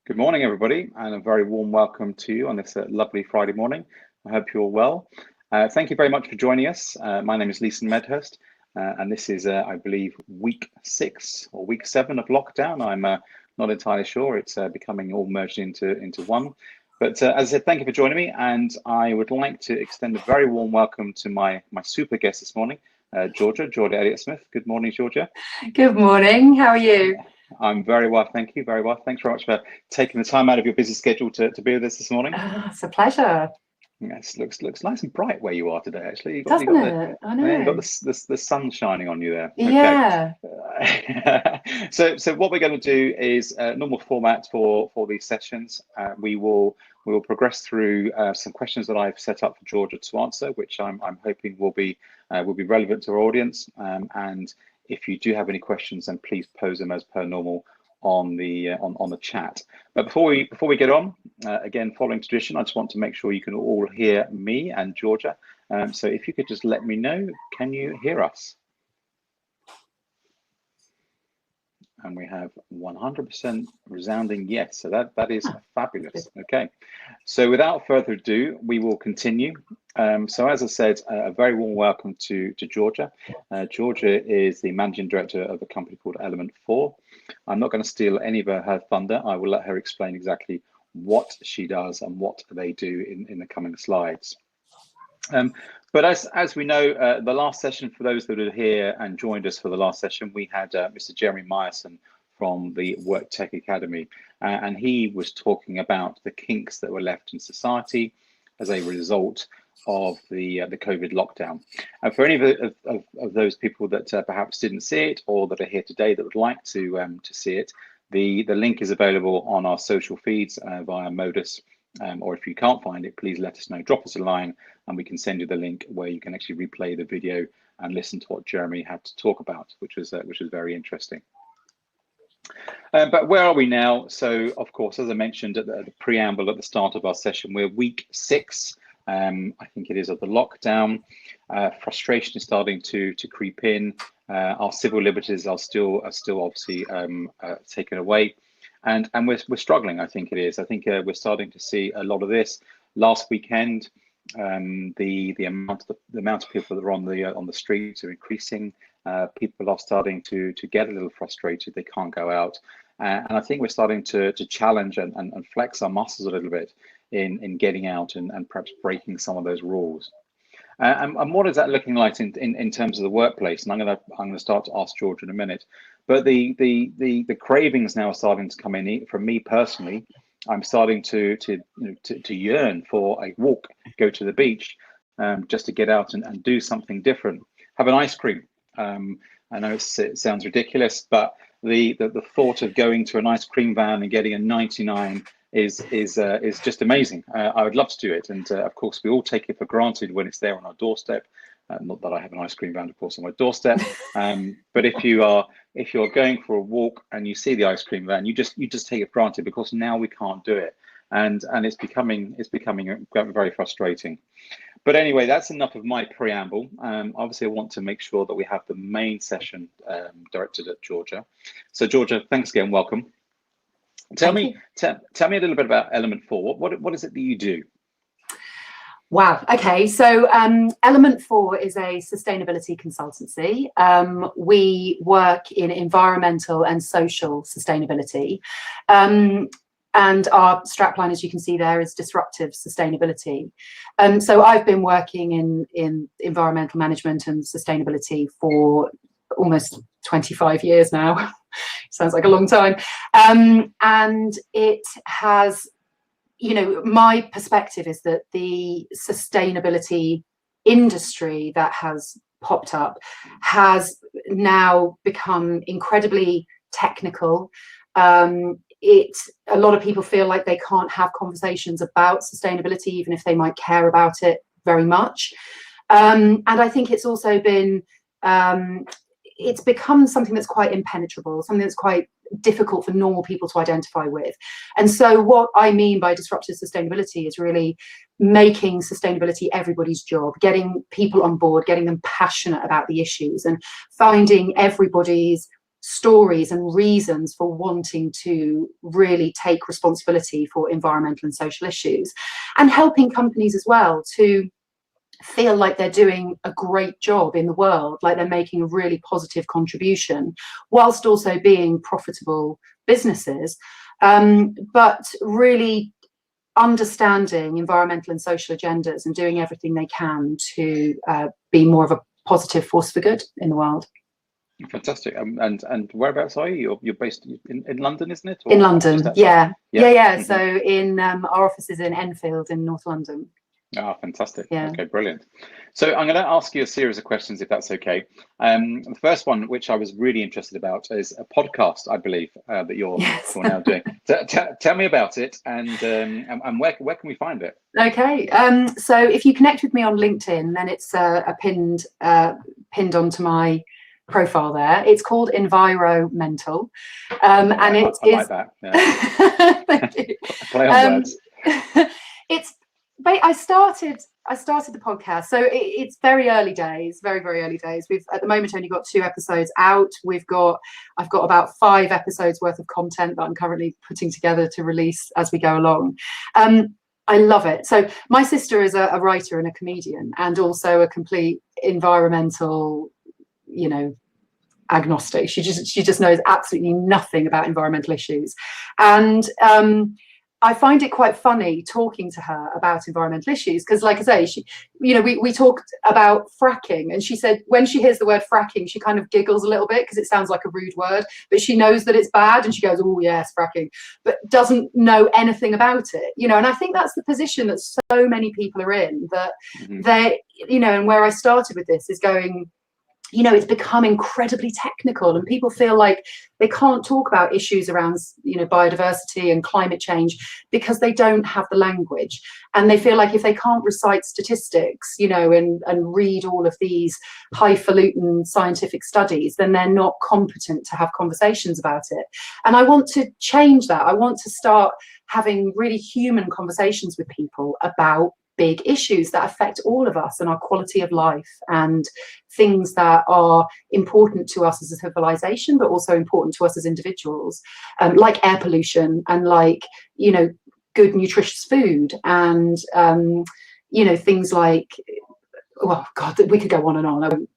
Good morning, everybody, and a very warm welcome to you on this lovely Friday morning. I hope you're well. Thank you very much for joining us. My name is Leeson Medhurst, and this is, I believe, week 6 or week 7 of lockdown. I'm not entirely sure. It's becoming all merged into one. But as I said, thank you for joining me, and I would like to extend a very warm welcome to my super guest this morning, Georgia Elliott-Smith. Good morning, Georgia. Good morning. How are you? I'm very well, thank you. Very well. Thanks very much for taking the time out of your busy schedule to be with us this morning. It's a pleasure. Yes, looks nice and bright where you are today. Actually, Doesn't it? I know. You got the sun shining on you there. Yeah. Okay. So what we're going to do is normal format for these sessions. We will progress through some questions that I've set up for Georgia to answer, which I'm hoping will be relevant to our audience. And if you do have any questions, then please pose them as per normal on the chat. But before we get on, again, following tradition, I just want to make sure you can all hear me and Georgia. So if you could just let me know, can you hear us? And we have 100% resounding yes, so that is fabulous. Okay, so without further ado, we will continue. So as I said, a very warm welcome to Georgia. Georgia is the managing director of a company called Element 4. I'm not going to steal any of her thunder. I will let her explain exactly what she does and what they do in the coming slides. But as we know, the last session, for those that are here and joined us for the last session, we had Mr. Jeremy Myerson from the Work Tech Academy, and he was talking about the kinks that were left in society as a result of the COVID lockdown. And for any of those people that perhaps didn't see it or that are here today that would like to see it, the link is available on our social feeds via Modus. Or if you can't find it, please let us know. Drop us a line and we can send you the link where you can actually replay the video and listen to what Jeremy had to talk about, which was very interesting. But where are we now? So, of course, as I mentioned at the preamble at the start of our session, we're week 6. I think it is, of the lockdown. Frustration is starting to creep in. Our civil liberties are still obviously taken away. And we're struggling, I think it is. I think we're starting to see a lot of this. Last weekend, the amount of people that are on the streets are increasing. People are starting to get a little frustrated. They can't go out, and I think we're starting to challenge and flex our muscles a little bit in getting out and perhaps breaking some of those rules. And what is that looking like in terms of the workplace? And I'm going to start to ask George in a minute. But the cravings now are starting to come in. For me personally, I'm starting to yearn for a walk, go to the beach, just to get out and do something different. Have an ice cream. I know it sounds ridiculous, but the thought of going to an ice cream van and getting a 99 is just amazing. I would love to do it, and of course we all take it for granted when it's there on our doorstep. Not that I have an ice cream van, of course, on my doorstep. But if you're going for a walk and you see the ice cream van, you just take it for granted because now we can't do it, and it's becoming very frustrating. But anyway, that's enough of my preamble. Obviously, I want to make sure that we have the main session directed at Georgia. So Georgia, thanks again. Welcome. Tell me a little bit about Element 4. What is it that you do? Wow. Okay. So Element 4 is a sustainability consultancy. We work in environmental and social sustainability. And our strapline, as you can see there, is disruptive sustainability. So I've been working in environmental management and sustainability for almost 25 years now. Sounds like a long time. And it has, my perspective is that the sustainability industry that has popped up has now become incredibly technical. A lot of people feel like they can't have conversations about sustainability, even if they might care about it very much. And I think it's also been, it's become something that's quite impenetrable, something that's quite difficult for normal people to identify with. And so what I mean by disruptive sustainability is really making sustainability everybody's job, getting people on board, getting them passionate about the issues, and finding everybody's stories and reasons for wanting to really take responsibility for environmental and social issues, and helping companies as well to feel like they're doing a great job in the world, like they're making a really positive contribution, whilst also being profitable businesses, but really understanding environmental and social agendas and doing everything they can to be more of a positive force for good in the world. Fantastic. And whereabouts are you? You're based in London, isn't it? Or in London, yeah. Mm-hmm. So in our office is in Enfield in North London. Ah, fantastic. Yeah. Okay, brilliant. So I'm going to ask you a series of questions, if that's okay. The first one, which I was really interested about, is a podcast, I believe, that you're now doing. Tell me about it, and where can we find it? Okay. So if you connect with me on LinkedIn, then it's pinned onto my profile there. It's called Environmental, and I like that. Yeah. Thank you. Play on words. I started the podcast, so it's very early days, very early days. We've at the moment only got 2 episodes out. I've got about 5 episodes worth of content that I'm currently putting together to release as we go along. I love it. So my sister is a writer and a comedian, and also a complete environmental, agnostic. She just knows absolutely nothing about environmental issues, and I find it quite funny talking to her about environmental issues, because, like I say, we talked about fracking, and she said when she hears the word fracking, she kind of giggles a little bit because it sounds like a rude word, but she knows that it's bad, and she goes, "Oh yes, fracking," but doesn't know anything about it. And I think that's the position that so many people are in, that they, and where I started with this is going, it's become incredibly technical, and people feel like they can't talk about issues around, biodiversity and climate change because they don't have the language. And they feel like if they can't recite statistics, and read all of these highfalutin scientific studies, then they're not competent to have conversations about it. And I want to change that. I want to start having really human conversations with people about big issues that affect all of us and our quality of life, and things that are important to us as a civilization, but also important to us as individuals, like air pollution, and like, good nutritious food, and things like, well, God, we could go on and on. I won't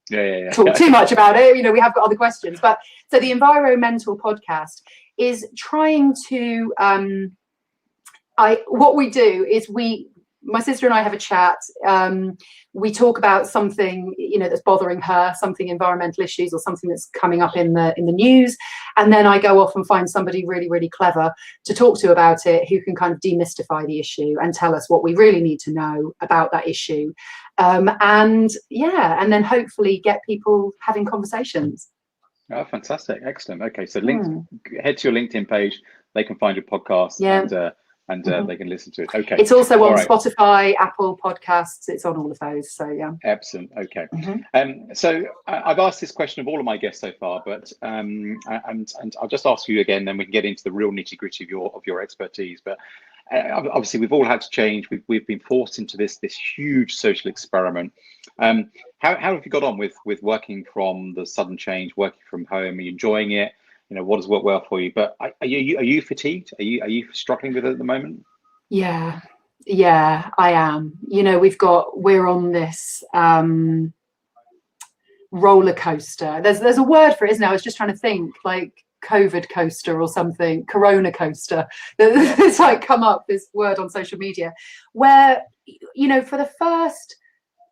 talk too much about it. We have got other questions, but so the Environmental podcast is trying to what we do is my sister and I have a chat. We talk about something, that's bothering her, something environmental issues or something that's coming up in the news. And then I go off and find somebody really, really clever to talk to about it, who can kind of demystify the issue and tell us what we really need to know about that issue. And then hopefully get people having conversations. Oh, fantastic. Excellent. Okay. So head to your LinkedIn page. They can find your podcast. And they can listen to it. Okay. It's also on Spotify, Apple Podcasts. It's on all of those. So yeah. Excellent. Okay. So I've asked this question of all of my guests so far, but and I'll just ask you again, then we can get into the real nitty gritty of your expertise. But obviously, we've all had to change. We've been forced into this huge social experiment. How have you got on with working from the sudden change, working from home? Are you enjoying it? What has worked well for you? But are you fatigued? Are you struggling with it at the moment? Yeah, I am. We're on this roller coaster. There's a word for it, isn't there? I was just trying to think, like COVID coaster or something, Corona coaster. It's like come up, this word on social media, where for the first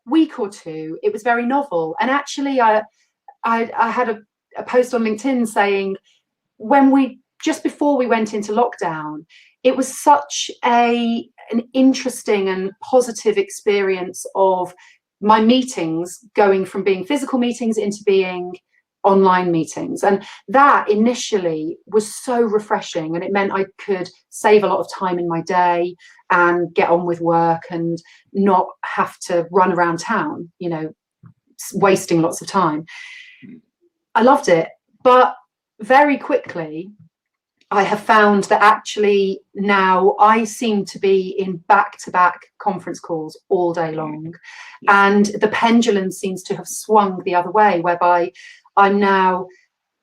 week or two it was very novel. And actually I had a post on LinkedIn saying, just before we went into lockdown, it was such an interesting and positive experience of my meetings going from being physical meetings into being online meetings. And that initially was so refreshing, and it meant I could save a lot of time in my day and get on with work and not have to run around town, wasting lots of time. I loved it. But very quickly, I have found that actually now I seem to be in back-to-back conference calls all day long. And the pendulum seems to have swung the other way, whereby I'm now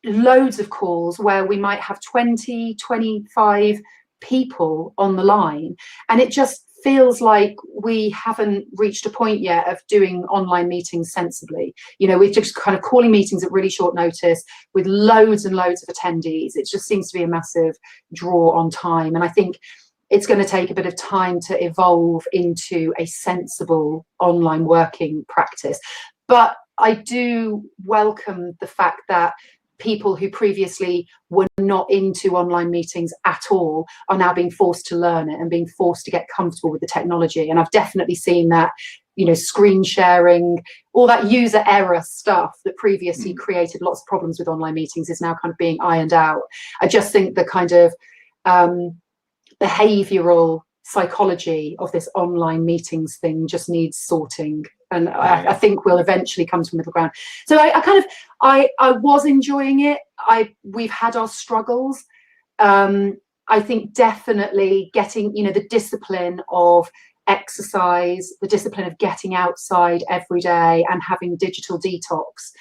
loads of calls where we might have 20, 25 people on the line, and it just feels like we haven't reached a point yet of doing online meetings sensibly. You know, we're just kind of calling meetings at really short notice with loads and loads of attendees. It just seems to be a massive draw on time, and I think it's going to take a bit of time to evolve into a sensible online working practice. But I do welcome the fact that people who previously were not into online meetings at all are now being forced to learn it and being forced to get comfortable with the technology. And I've definitely seen that, you know, screen sharing, all that user error stuff that previously created lots of problems with online meetings is now kind of being ironed out. I just think the kind of behavioral psychology of this online meetings thing just needs sorting, and I think we'll eventually come to a middle ground. So I was enjoying it. We've had our struggles. I think definitely getting, you know, the discipline of exercise, the discipline of getting outside every day and having digital detox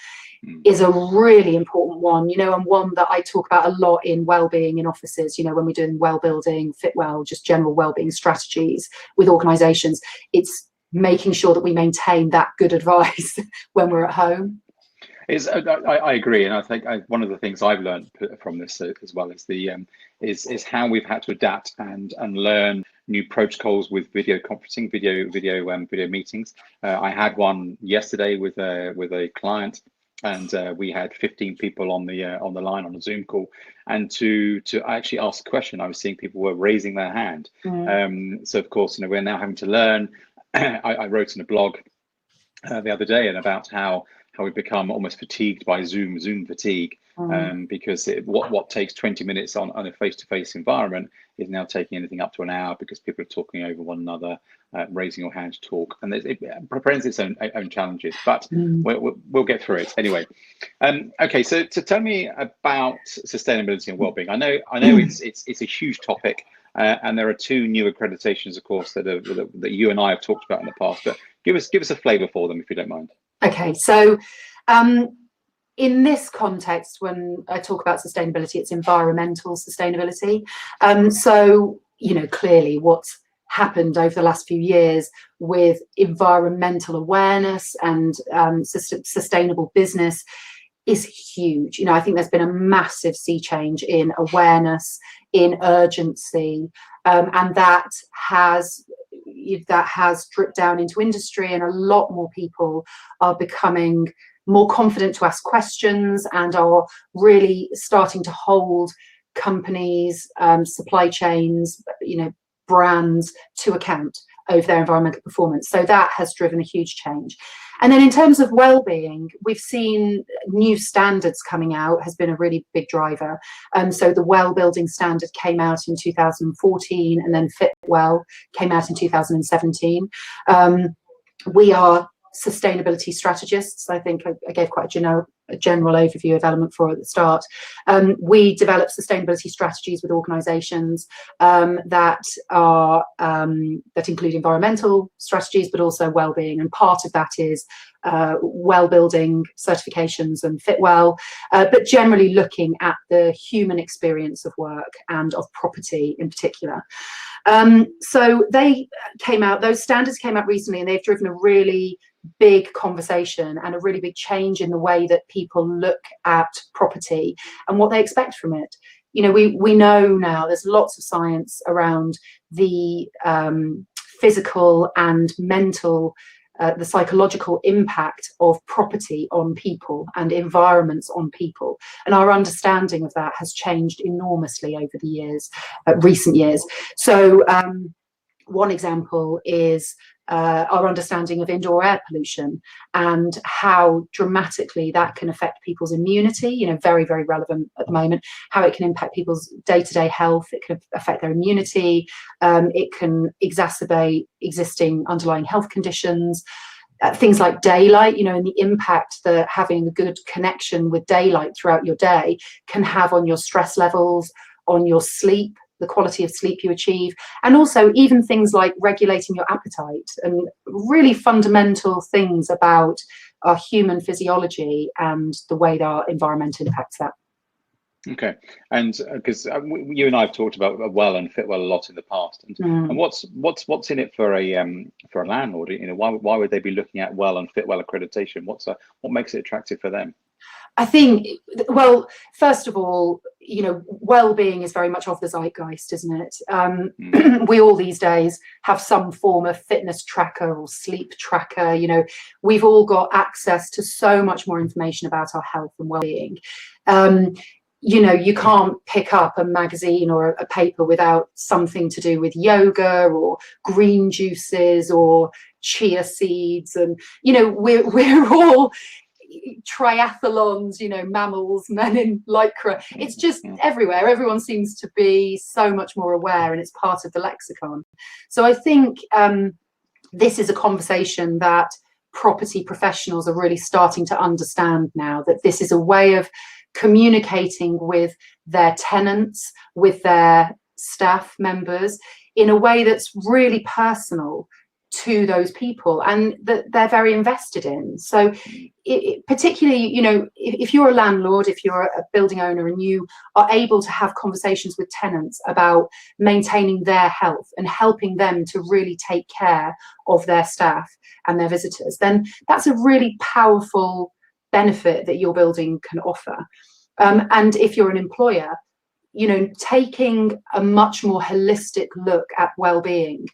is a really important one, you know, and one that I talk about a lot in wellbeing in offices, you know, when we're doing well building, Fitwel, just general wellbeing strategies with organizations. It's making sure that we maintain that good advice when we're at home. I agree, and I think one of the things I've learned from this as well is is how we've had to adapt and learn new protocols with video conferencing, video meetings. I had one yesterday with a client, and we had 15 people on the line on a Zoom call, and to actually ask a question, I was seeing people were raising their hand. So of course, you know, we're now having to learn. I wrote in a blog the other day and about how we've become almost fatigued by Zoom fatigue, because what takes 20 minutes on a face-to-face environment is now taking anything up to an hour, because people are talking over one another, raising your hand to talk, and it presents its own challenges, but we'll get through it anyway. Okay, so tell me about sustainability and wellbeing. I know it's a huge topic, and there are two new accreditations, of course, that you and I have talked about in the past, but give us a flavour for them, if you don't mind. Okay, so in this context, when I talk about sustainability, it's environmental sustainability. So, you know, clearly what's happened over the last few years with environmental awareness and sustainable business is huge. You know, I think there's been a massive sea change in awareness, in urgency, and that has dripped down into industry, and a lot more people are becoming more confident to ask questions and are really starting to hold companies, supply chains, you know, brands to account over their environmental performance. So that has driven a huge change. And then in terms of well-being, we've seen new standards coming out has been a really big driver. So the well building standard came out in 2014, and then Fitwel came out in 2017. We are sustainability strategists. I think I gave quite a general overview of Element 4 at the start. We develop sustainability strategies with organisations that include environmental strategies, but also well-being, and part of that is well-building certifications and Fitwel, but generally looking at the human experience of work and of property in particular. So those standards came out recently, and they've driven a really big conversation and a really big change in the way that people look at property and what they expect from it. You know, we know now there's lots of science around the physical and mental, the psychological impact of property on people and environments on people, and our understanding of that has changed enormously over the years, recent years. So one example is our understanding of indoor air pollution and how dramatically that can affect people's immunity, you know, very, very relevant at the moment, how it can impact people's day-to-day health, it can affect their immunity, it can exacerbate existing underlying health conditions, things like daylight, you know, and the impact that having a good connection with daylight throughout your day can have on your stress levels, on your sleep, the quality of sleep you achieve, and also even things like regulating your appetite, and really fundamental things about our human physiology and the way that our environment impacts that. Okay, and because you and I have talked about Well and Fitwel a lot in the past, and what's in it for a landlord? You know, why would they be looking at Well and Fitwel accreditation? What makes it attractive for them? I think, well, first of all, you know, well-being is very much of the zeitgeist, isn't it? We all these days have some form of fitness tracker or sleep tracker. You know, we've all got access to so much more information about our health and well-being. You know, you can't pick up a magazine or a paper without something to do with yoga or green juices or chia seeds. And, you know, we're all triathlons, you know, mammals, men in lycra. It's just everywhere. Everyone seems to be so much more aware, and it's part of the lexicon. So I think this is a conversation that property professionals are really starting to understand now, that this is a way of communicating with their tenants, with their staff members in a way that's really personal to those people and that they're very invested in. So particularly, you know, if you're a landlord, if you're a building owner and you are able to have conversations with tenants about maintaining their health and helping them to really take care of their staff and their visitors, then that's a really powerful benefit that your building can offer. And if you're an employer, you know, taking a much more holistic look at well-being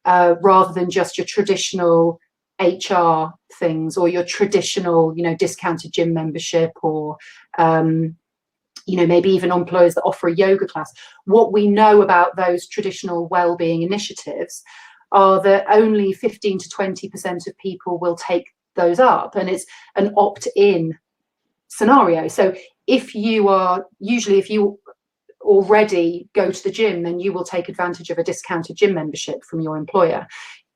rather than just your traditional HR things or your traditional, you know, discounted gym membership or, you know, maybe even employers that offer a yoga class. What we know about those traditional well-being initiatives are that only 15 to 20% of people will take those up, and it's an opt-in scenario. So if you already go to the gym, then you will take advantage of a discounted gym membership from your employer.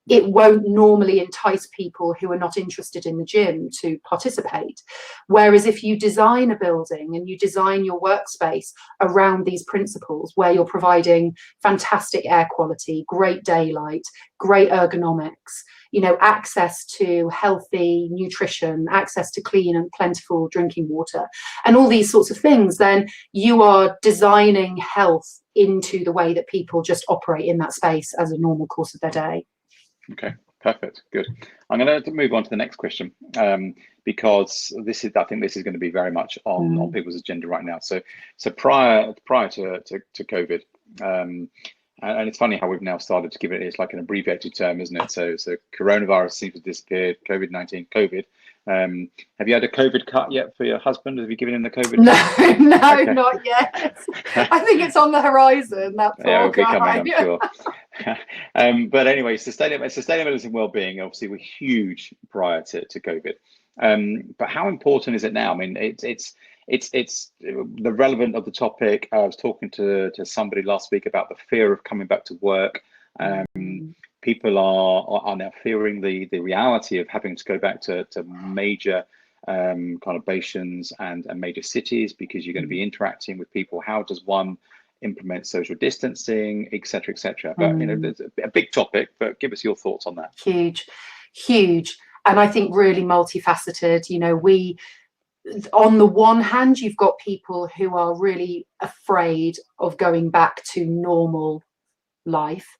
It won't normally entice people who are not interested in the gym to participate. Whereas if you design a building and you design your workspace around these principles, where you're providing fantastic air quality, great daylight, great ergonomics, you know, access to healthy nutrition, access to clean and plentiful drinking water, and all these sorts of things, then you are designing health into the way that people just operate in that space as a normal course of their day. Okay, perfect, good. I'm going to move on to the next question because I think this is going to be very much on people's agenda right now. So prior to COVID, and it's funny how we've now started to give it's like an abbreviated term, isn't it? So coronavirus seems to have disappeared, COVID-19, COVID. Have you had a COVID cut yet for your husband? Have you given him the COVID cut? No, okay. Not yet. I think it's on the horizon. That poor it'll be guy. coming, I'm sure. But anyway, sustainability and well-being obviously were huge prior to COVID. But how important is it now? I mean, it's the relevant of the topic. I was talking to somebody last week about the fear of coming back to work. People are now fearing the reality of having to go back to major conurbations and major cities, because you're going to be interacting with people. How does one implement social distancing, etc., etc.? But you know, there's a big topic, but give us your thoughts on that. Huge, and I think really multifaceted. You know, on the one hand, you've got people who are really afraid of going back to normal life.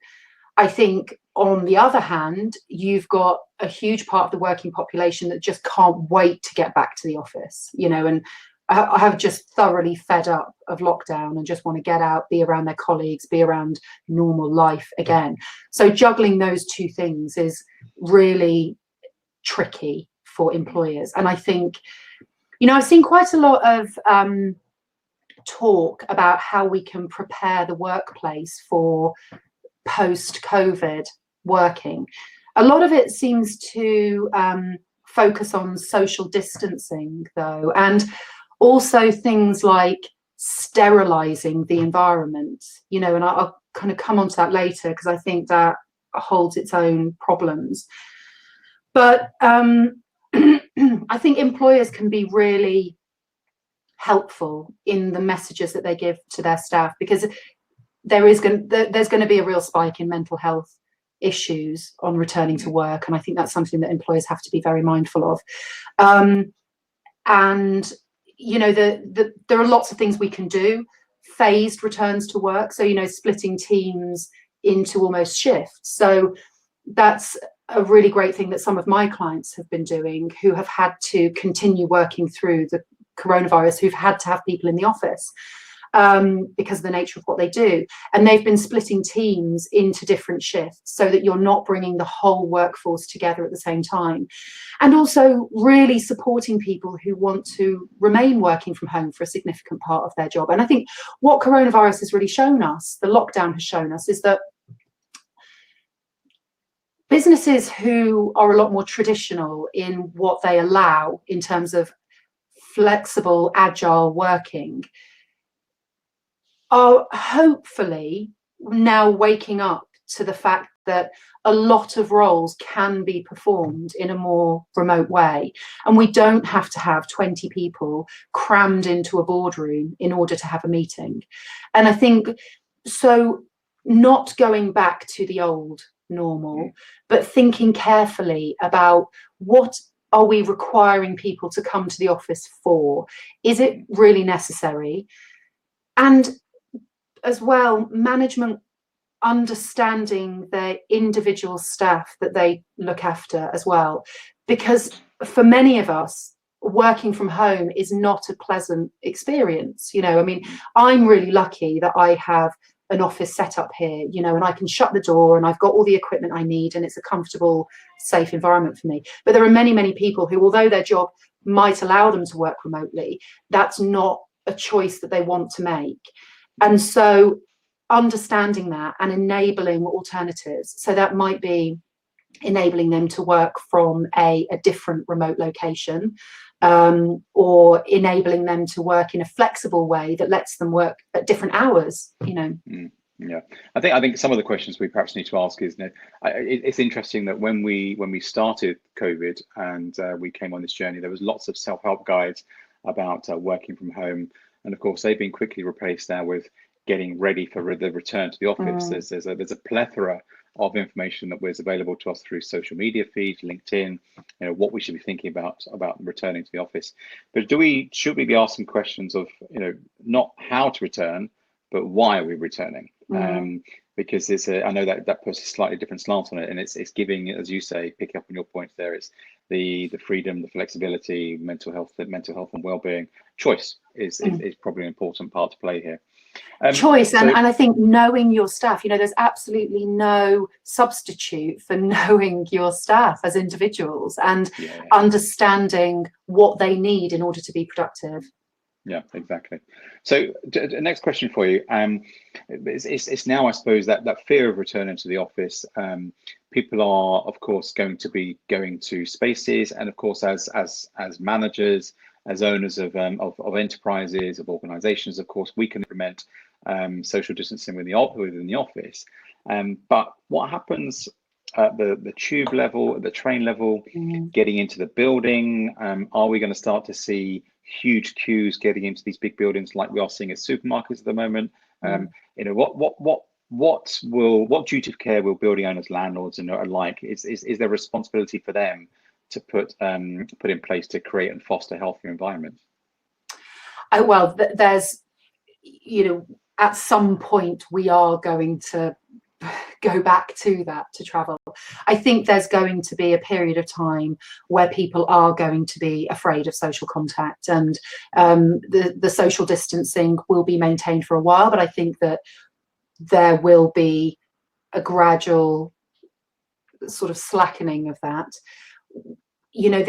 I think on the other hand, you've got a huge part of the working population that just can't wait to get back to the office, you know, and I have just thoroughly fed up of lockdown and just want to get out, be around their colleagues, be around normal life again. So juggling those two things is really tricky for employers. And I think, you know, I've seen quite a lot of talk about how we can prepare the workplace for post-COVID working. A lot of it seems to focus on social distancing, though, and also things like sterilizing the environment, you know, and I'll kind of come on to that later because I think that holds its own problems. But I think employers can be really helpful in the messages that they give to their staff, because there's going to be a real spike in mental health issues on returning to work, and I think that's something that employers have to be very mindful of. And you know, there are lots of things we can do. Phased returns to work, so, you know, splitting teams into almost shifts. So that's a really great thing that some of my clients have been doing, who have had to continue working through the coronavirus, who've had to have people in the office because of the nature of what they do. And they've been splitting teams into different shifts so that you're not bringing the whole workforce together at the same time. And also really supporting people who want to remain working from home for a significant part of their job. And I think what coronavirus has really shown us, the lockdown has shown us, is that businesses who are a lot more traditional in what they allow in terms of flexible, agile working are hopefully now waking up to the fact that a lot of roles can be performed in a more remote way, and we don't have to have 20 people crammed into a boardroom in order to have a meeting. And I think so, not going back to the old normal, but thinking carefully about what are we requiring people to come to the office for? Is it really necessary? And as well, management understanding their individual staff that they look after as well, because for many of us, working from home is not a pleasant experience. You know, I mean, I'm really lucky that I have an office set up here, you know, and I can shut the door and I've got all the equipment I need and it's a comfortable, safe environment for me. But there are many, many people who, although their job might allow them to work remotely, that's not a choice that they want to make. And so understanding that and enabling alternatives, so that might be enabling them to work from a different remote location, or enabling them to work in a flexible way that lets them work at different hours, you know. Yeah, I think some of the questions we perhaps need to ask is, you know, it's interesting that when we started COVID and we came on this journey, there was lots of self-help guides about working from home, and of course they've been quickly replaced now with getting ready for the return to the office. There's a plethora of information that was available to us through social media feeds, LinkedIn, you know, what we should be thinking about returning to the office. But should we be asking questions of, you know, not how to return, but why are we returning? Because I know that puts a slightly different slant on it, and it's giving, as you say, picking up on your point there, it's the freedom, the flexibility, mental health and well-being. Choice is probably an important part to play here. Choice, and I think knowing your staff, you know, there's absolutely no substitute for knowing your staff as individuals and understanding what they need in order to be productive. Yeah, exactly. So the next question for you, it's now, I suppose, that fear of returning to the office. People are, of course, going to be going to spaces, and of course, as managers, as owners of enterprises, of organizations, of course, we can implement social distancing within the office. But what happens at the tube level, at the train level, getting into the building? Are we going to start to see huge queues getting into these big buildings like we are seeing at supermarkets at the moment? You know, what duty of care will building owners, landlords, and alike, is there responsibility for them to put in place to create and foster healthier environments? Well, there's, you know, at some point we are going to go back to that, to travel. I think there's going to be a period of time where people are going to be afraid of social contact, and the social distancing will be maintained for a while, but I think that there will be a gradual sort of slackening of that. You know,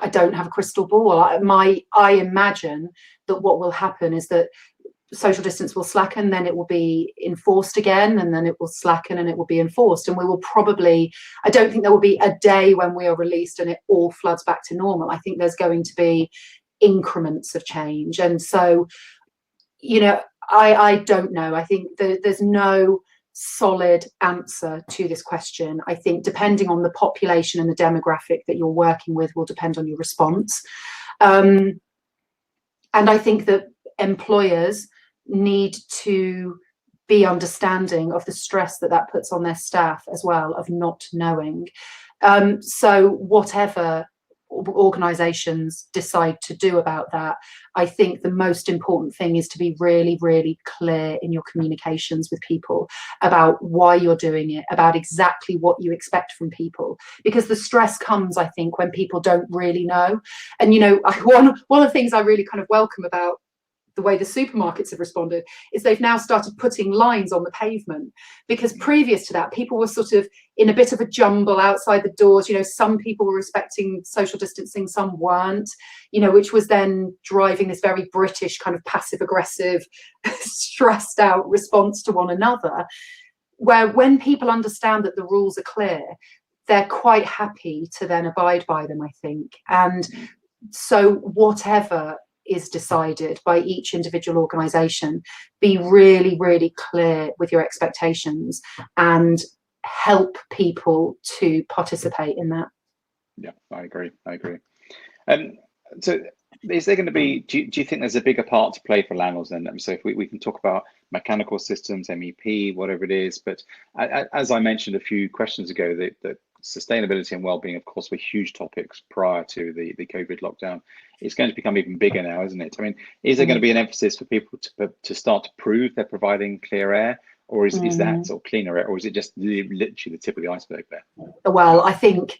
I don't have a crystal ball. I imagine that what will happen is that social distance will slacken, then it will be enforced again, and then it will slacken and it will be enforced, and we will probably, I don't think there will be a day when we are released and it all floods back to normal. I think there's going to be increments of change. And so, you know, I don't know. I think there's no solid answer to this question. I think depending on the population and the demographic that you're working with will depend on your response. And I think that employers need to be understanding of the stress that puts on their staff as well, of not knowing. So whatever organizations decide to do about that, I think the most important thing is to be really, really clear in your communications with people about why you're doing it, about exactly what you expect from people, because the stress comes, I think, when people don't really know. And one of the things I really kind of welcome about the way the supermarkets have responded is they've now started putting lines on the pavement, because previous to that, people were sort of in a bit of a jumble outside the doors. Some people were respecting social distancing, some weren't, which was then driving this very British kind of passive aggressive, stressed out response to one another, where when people understand that the rules are clear, they're quite happy to then abide by them, I think. And so whatever is decided by each individual organisation, be really, really clear with your expectations and help people to participate in that. Yeah, I agree. So is there going to be, do you think there's a bigger part to play for landlords then? So if we can talk about mechanical systems, MEP, whatever it is, but as I mentioned a few questions ago, that sustainability and well-being, of course, were huge topics prior to the COVID lockdown. It's going to become even bigger now, isn't it? I mean, is there going to be an emphasis for people to start to prove they're providing clear air, or is that sort of cleaner air, or is it just literally the tip of the iceberg there? Well, I think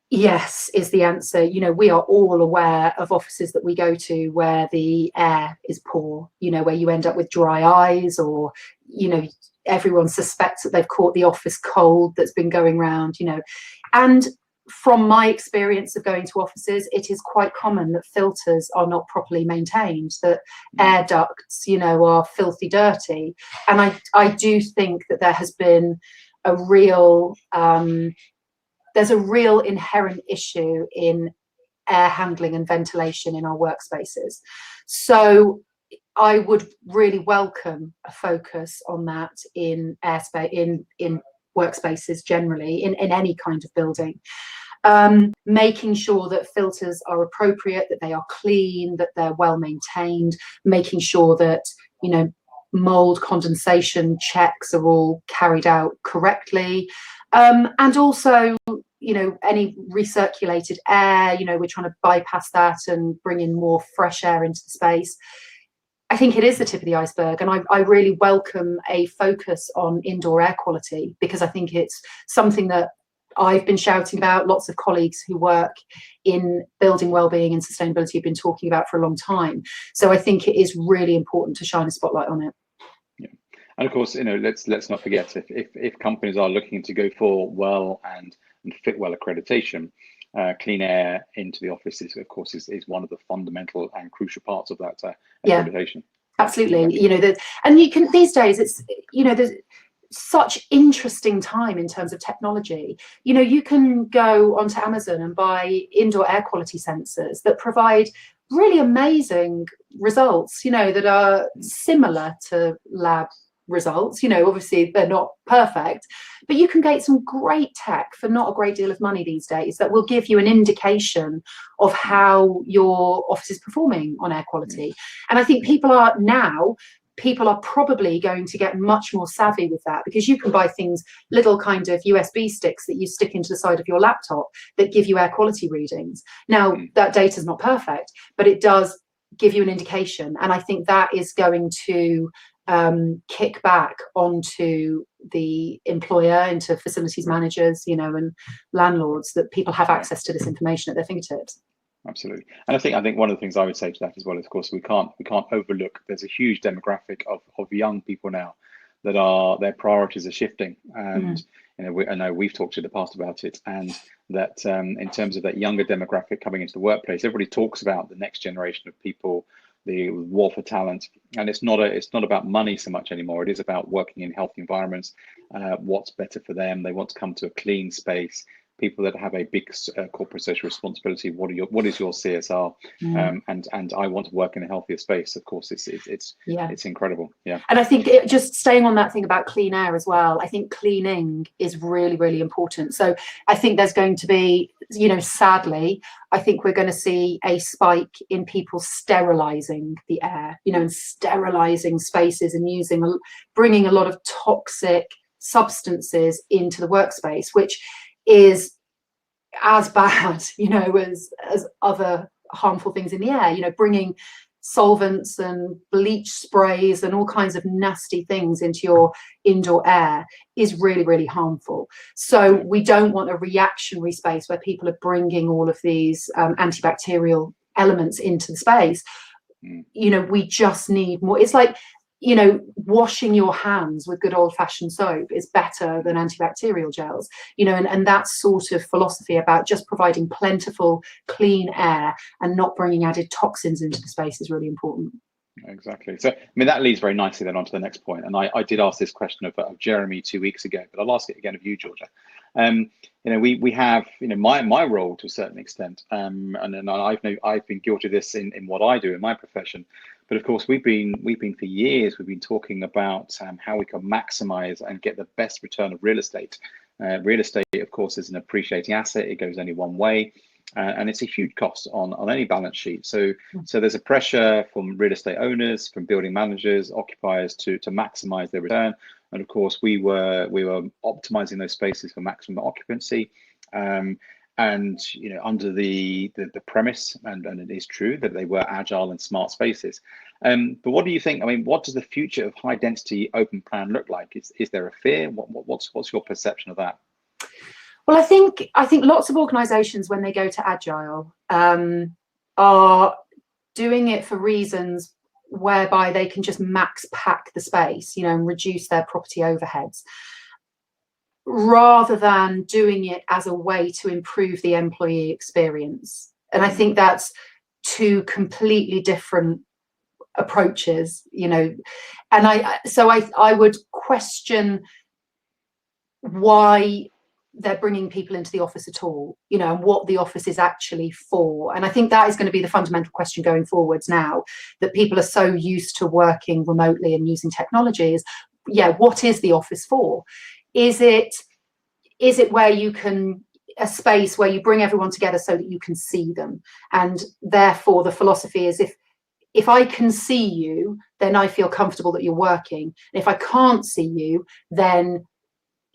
yes is the answer. We are all aware of offices that we go to where the air is poor, where you end up with dry eyes, or, everyone suspects that they've caught the office cold that's been going around, And from my experience of going to offices, it is quite common that filters are not properly maintained, that air ducts, are filthy dirty. And I do think that there has been a real, there's a real inherent issue in air handling and ventilation in our workspaces. So I would really welcome a focus on that in airspace, in workspaces generally, in any kind of building. Making sure that filters are appropriate, that they are clean, that they're well maintained, making sure that, mold condensation checks are all carried out correctly. And also, any recirculated air, we're trying to bypass that and bring in more fresh air into the space. I think it is the tip of the iceberg, and I really welcome a focus on indoor air quality, because I think it's something that I've been shouting about. Lots of colleagues who work in building wellbeing and sustainability have been talking about for a long time. So I think it is really important to shine a spotlight on it. Yeah, and of course, let's not forget, if companies are looking to go for WELL and Fitwel accreditation, clean air into the office is one of the fundamental and crucial parts of that accreditation. Absolutely. And you can, these days, it's, there's such interesting time in terms of technology. You can go onto Amazon and buy indoor air quality sensors that provide really amazing results, that are similar to lab results. Obviously they're not perfect, but you can get some great tech for not a great deal of money these days that will give you an indication of how your office is performing on air quality. And I think people are probably going to get much more savvy with that, because you can buy things, little kind of USB sticks that you stick into the side of your laptop that give you air quality readings. Now, that data is not perfect, but it does give you an indication. And I think that is going to kick back onto the employer, into facilities managers, and landlords, that people have access to this information at their fingertips. Absolutely. And I think one of the things I would say to that as well is, of course, we can't overlook, there's a huge demographic of young people now that their priorities are shifting. And I know we've talked in the past about it, and that in terms of that younger demographic coming into the workplace, everybody talks about the next generation of people, the war for talent, and it's not about money so much anymore. It is about working in healthy environments, what's better for them. They want to come to a clean space. People that have a big corporate social responsibility, what is your CSR? And I want to work in a healthier space. Of course, it's incredible. Yeah. And I think just staying on that thing about clean air as well, I think cleaning is really, really important. So I think there's going to be, sadly, I think we're going to see a spike in people sterilising the air, and sterilising spaces and bringing a lot of toxic substances into the workspace, which is as bad, you know, as other harmful things in the air. You know, bringing solvents and bleach sprays and all kinds of nasty things into your indoor air is really, really harmful. So we don't want a reactionary space where people are bringing all of these antibacterial elements into the space. You know, we just need more. It's like, you know, washing your hands with good old-fashioned soap is better than antibacterial gels, you know, and that sort of philosophy about just providing plentiful, clean air and not bringing added toxins into the space is really important. Exactly. So, I mean, that leads very nicely then on to the next point. And I did ask this question of Jeremy 2 weeks ago, but I'll ask it again of you, Georgia. You know, we have, you know, my role to a certain extent, and then I've been guilty of this in what I do in my profession. But of course, we've been for years, we've been talking about how we can maximize and get the best return of real estate. Real estate, of course, is an appreciating asset. It goes only one way. And it's a huge cost on any balance sheet. So there's a pressure from real estate owners, from building managers, occupiers to maximize their return. And of course, we were optimizing those spaces for maximum occupancy. And you know, under the premise, and it is true that they were agile and smart spaces. But what do you think? I mean, what does the future of high density open plan look like? Is there a fear? What's your perception of that? Well, I think lots of organisations, when they go to agile, are doing it for reasons whereby they can just max pack the space, you know, and reduce their property overheads, rather than doing it as a way to improve the employee experience. And I think that's two completely different approaches, you know. And I would question why they're bringing people into the office at all, you know, and what the office is actually for. And I think that is going to be the fundamental question going forwards now, that people are so used to working remotely and using technology is, yeah, what is the office for? Is it where you can, a space where you bring everyone together so that you can see them? And therefore the philosophy is, if I can see you, then I feel comfortable that you're working. And if I can't see you, then,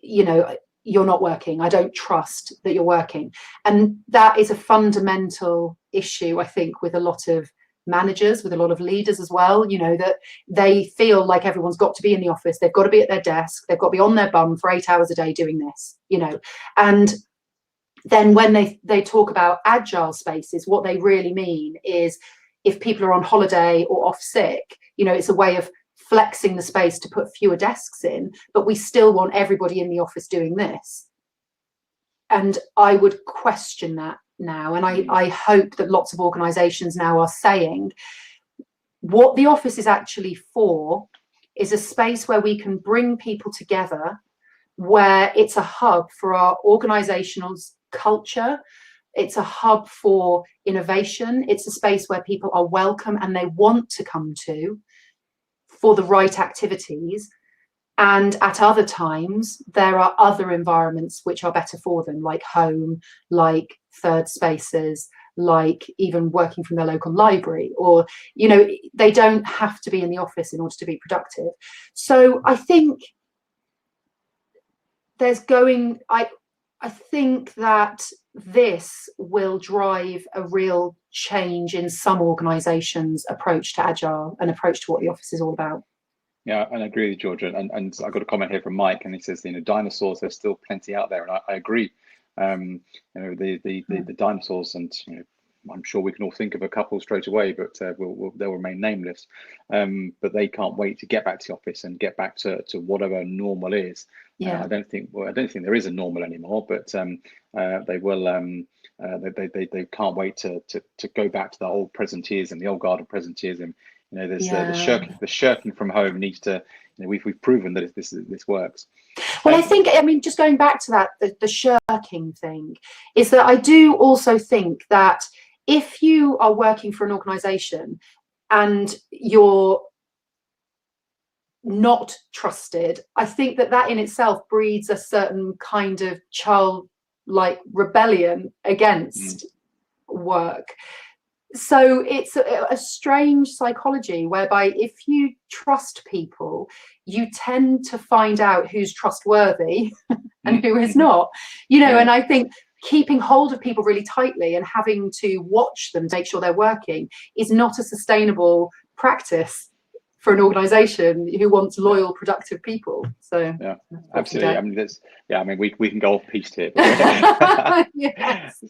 you know, you're not working. I don't trust that you're working. And that is a fundamental issue, I think, with a lot of managers, with a lot of leaders as well, you know, that they feel like everyone's got to be in the office. They've got to be at their desk. They've got to be on their bum for 8 hours a day doing this, you know. And then when they talk about agile spaces, what they really mean is, if people are on holiday or off sick, you know, it's a way of flexing the space to put fewer desks in, but we still want everybody in the office doing this. And I would question that now. And I hope that lots of organisations now are saying what the office is actually for is a space where we can bring people together, where it's a hub for our organisational culture. It's a hub for innovation. It's a space where people are welcome and they want to come to for the right activities. And at other times, there are other environments which are better for them, like home, like third spaces, like even working from their local library, or, you know, they don't have to be in the office in order to be productive. So I think I think that this will drive a real change in some organisations' approach to agile and approach to what the office is all about. Yeah, and I agree with Georgia. And I got a comment here from Mike, and he says, you know, dinosaurs, there's still plenty out there, and I agree. You know, the dinosaurs, and you know, I'm sure we can all think of a couple straight away, but they'll remain nameless. But they can't wait to get back to the office and get back to whatever normal is. Yeah. I don't think there is a normal anymore, but they will. They can't wait to go back to the old presenteeism, the old guard of presenteeism. You know, there's the shirking from home needs to. You know, we've proven that this works. Well, I think, I mean, just going back to that, the shirking thing is that I do also think that if you are working for an organisation and you're not trusted, I think that in itself breeds a certain kind of childlike rebellion against work. So it's a strange psychology whereby if you trust people, you tend to find out who's trustworthy and who is not, you know. And I think keeping hold of people really tightly and having to watch them to make sure they're working is not a sustainable practice for an organization who wants loyal, productive people. So yeah, absolutely. I mean, we can go off piste here. But yes.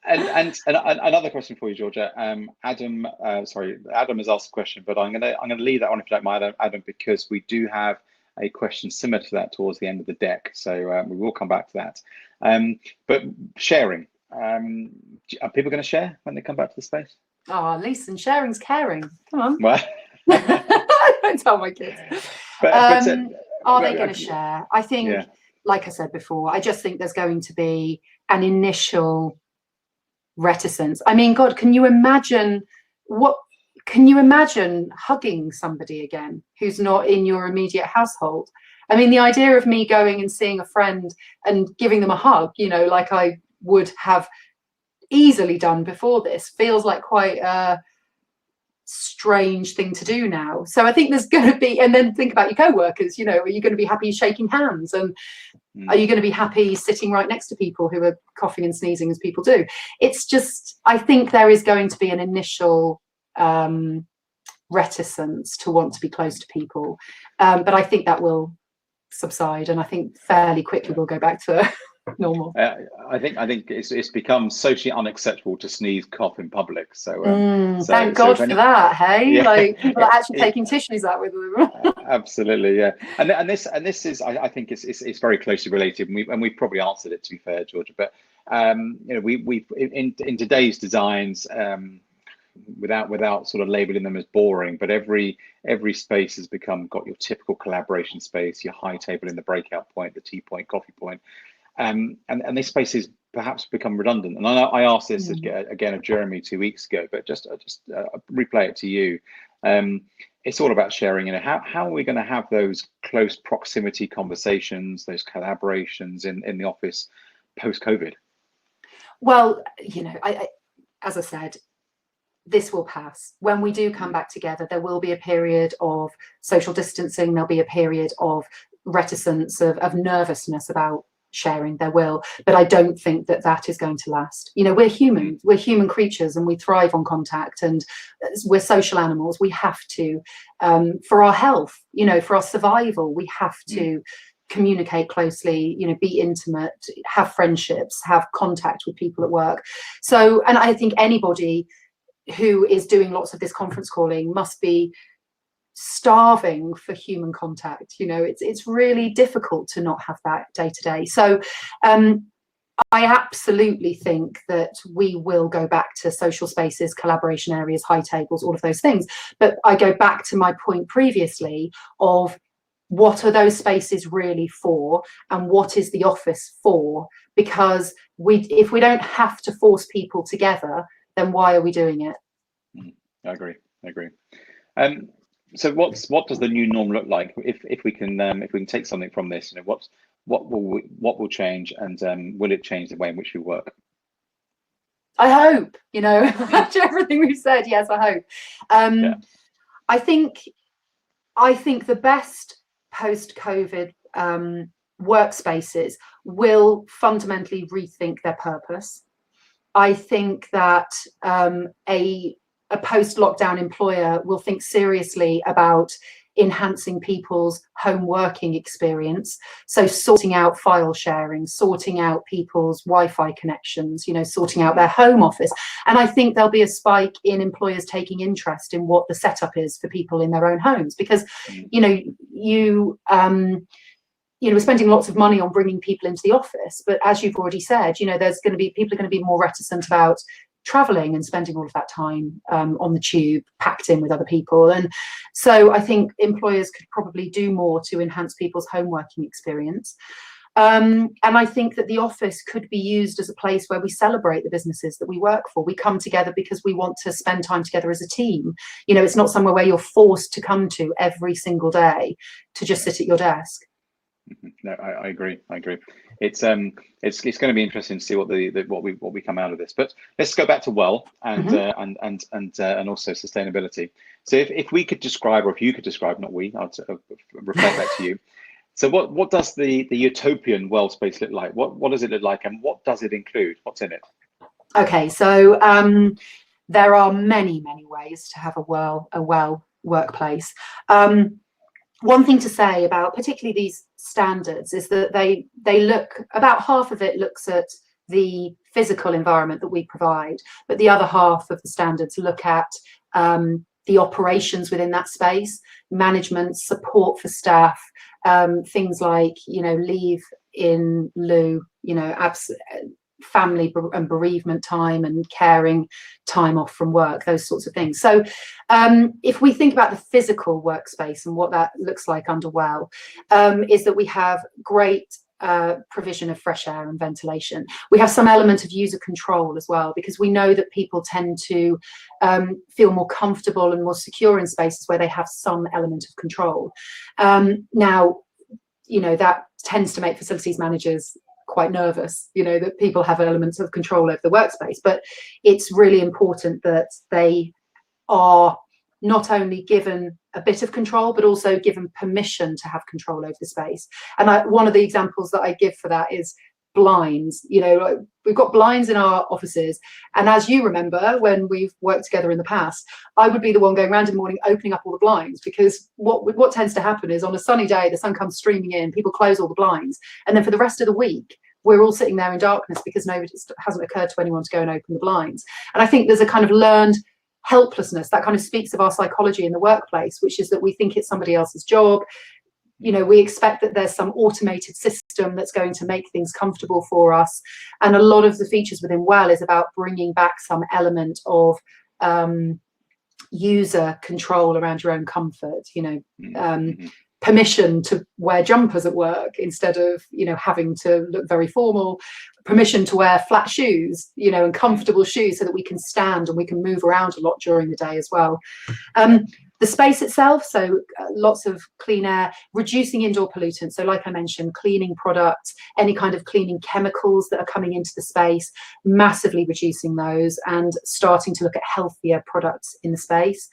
And another question for you, Georgia. Adam has asked a question, but I'm gonna leave that on if you don't mind, Adam, because we do have a question similar to that towards the end of the deck. So we will come back to that. But sharing, are people going to share when they come back to the space? Oh, listen, sharing's caring. Come on. Well, don't tell my kids. Are they going to share? I think, like I said before, I just think there's going to be an initial reticence. I mean, God, can you imagine hugging somebody again who's not in your immediate household? I mean, the idea of me going and seeing a friend and giving them a hug, you know, like I would have easily done before this, feels like quite a strange thing to do now. So I think there's going to be, and then think about your co-workers, you know, are you going to be happy shaking hands, and are you going to be happy sitting right next to people who are coughing and sneezing as people do? It's just, I think there is going to be an initial reticence to want to be close to people, but I think that will subside, and I think fairly quickly we'll go back to normal. I think it's become socially unacceptable to sneeze, cough in public. So, thank God for that. Hey, like people are actually taking tissues out with them. Absolutely, yeah. And this is, I think it's very closely related, and we've probably answered it, to be fair, Georgia. But you know, we in today's designs, without sort of labeling them as boring, but every space has got your typical collaboration space, your high table in the breakout point, the tea point, coffee point. And these spaces perhaps become redundant. And I asked this again of Jeremy 2 weeks ago, but just replay it to you. It's all about sharing. You know, how are we going to have those close proximity conversations, those collaborations in the office post-COVID? Well, you know, I as I said, this will pass. When we do come back together, there will be a period of social distancing. There'll be a period of reticence, of nervousness about sharing. There will, but I don't think that is going to last. You know, we're human creatures, and we thrive on contact, and we're social animals. We have to, for our health, you know, for our survival, we have to communicate closely, you know, be intimate, have friendships, have contact with people at work. So, and I think anybody who is doing lots of this conference calling must be starving for human contact. You know, it's really difficult to not have that day to day. So I absolutely think that we will go back to social spaces, collaboration areas, high tables, all of those things. But I go back to my point previously of what are those spaces really for, and what is the office for? Because if we don't have to force people together, then why are we doing it? I agree. So what does the new norm look like? If we can take something from this, you know, what will change, and will it change the way in which we work? I hope, you know, after everything we've said, yes, I hope. I think the best post-COVID workspaces will fundamentally rethink their purpose. I think that a post-lockdown employer will think seriously about enhancing people's home working experience. So sorting out file sharing, sorting out people's Wi-Fi connections, you know, sorting out their home office. And I think there'll be a spike in employers taking interest in what the setup is for people in their own homes, because, you know, we're spending lots of money on bringing people into the office, but as you've already said, you know, people are going to be more reticent about traveling and spending all of that time on the tube packed in with other people. And so I think employers could probably do more to enhance people's home working experience. And I think that the office could be used as a place where we celebrate the businesses that we work for. We come together because we want to spend time together as a team. You know, it's not somewhere where you're forced to come to every single day to just sit at your desk. No, I agree. It's going to be interesting to see what we come out of this. But let's go back to well and also sustainability. So if we could describe, or if you could describe, not we, I'll reflect back to you. So what does the utopian world space look like? What does it look like, and what does it include? What's in it? Okay, so there are many ways to have a well workplace. One thing to say about particularly these standards is that they look, about half of it looks at the physical environment that we provide, but the other half of the standards look at the operations within that space, management, support for staff, things like, leave in lieu, family and bereavement time and caring time off from work, those sorts of things. So if we think about the physical workspace and what that looks like under Well, is that we have great provision of fresh air and ventilation. We have some element of user control as well, because we know that people tend to feel more comfortable and more secure in spaces where they have some element of control. Now, that tends to make facilities managers quite nervous, that people have elements of control over the workspace, but it's really important that they are not only given a bit of control, but also given permission to have control over the space. And one of the examples that I give for that is blinds. We've got blinds in our offices, and as you remember, when we've worked together in the past, I would be the one going around in the morning opening up all the blinds, because what tends to happen is on a sunny day the sun comes streaming in, people close all the blinds, and then for the rest of the week we're all sitting there in darkness because it hasn't occurred to anyone to go and open the blinds. And I think there's a kind of learned helplessness that kind of speaks of our psychology in the workplace, which is that we think it's somebody else's job. We expect that there's some automated system that's going to make things comfortable for us. And a lot of the features within Well is about bringing back some element of user control around your own comfort, permission to wear jumpers at work instead of having to look very formal, permission to wear flat shoes, and comfortable shoes, so that we can stand and we can move around a lot during the day as well. The space itself, so lots of clean air, reducing indoor pollutants. So like I mentioned, cleaning products, any kind of cleaning chemicals that are coming into the space, massively reducing those and starting to look at healthier products in the space.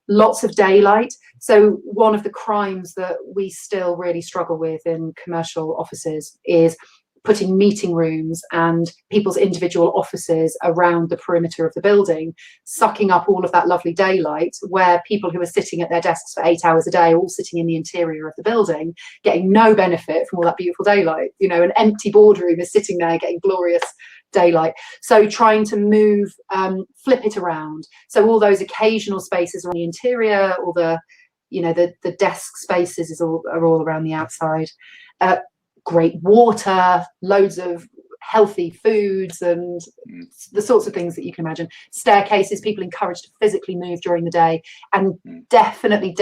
Lots of daylight. So one of the crimes that we still really struggle with in commercial offices is putting meeting rooms and people's individual offices around the perimeter of the building, sucking up all of that lovely daylight, where people who are sitting at their desks for 8 hours a day are all sitting in the interior of the building, getting no benefit from all that beautiful daylight. An empty boardroom is sitting there getting glorious daylight. So trying to move, flip it around. So all those occasional spaces around the interior, or the desk spaces are all around the outside. Great water, loads of healthy foods, and the sorts of things that you can imagine. Staircases, people encouraged to physically move during the day, and definitely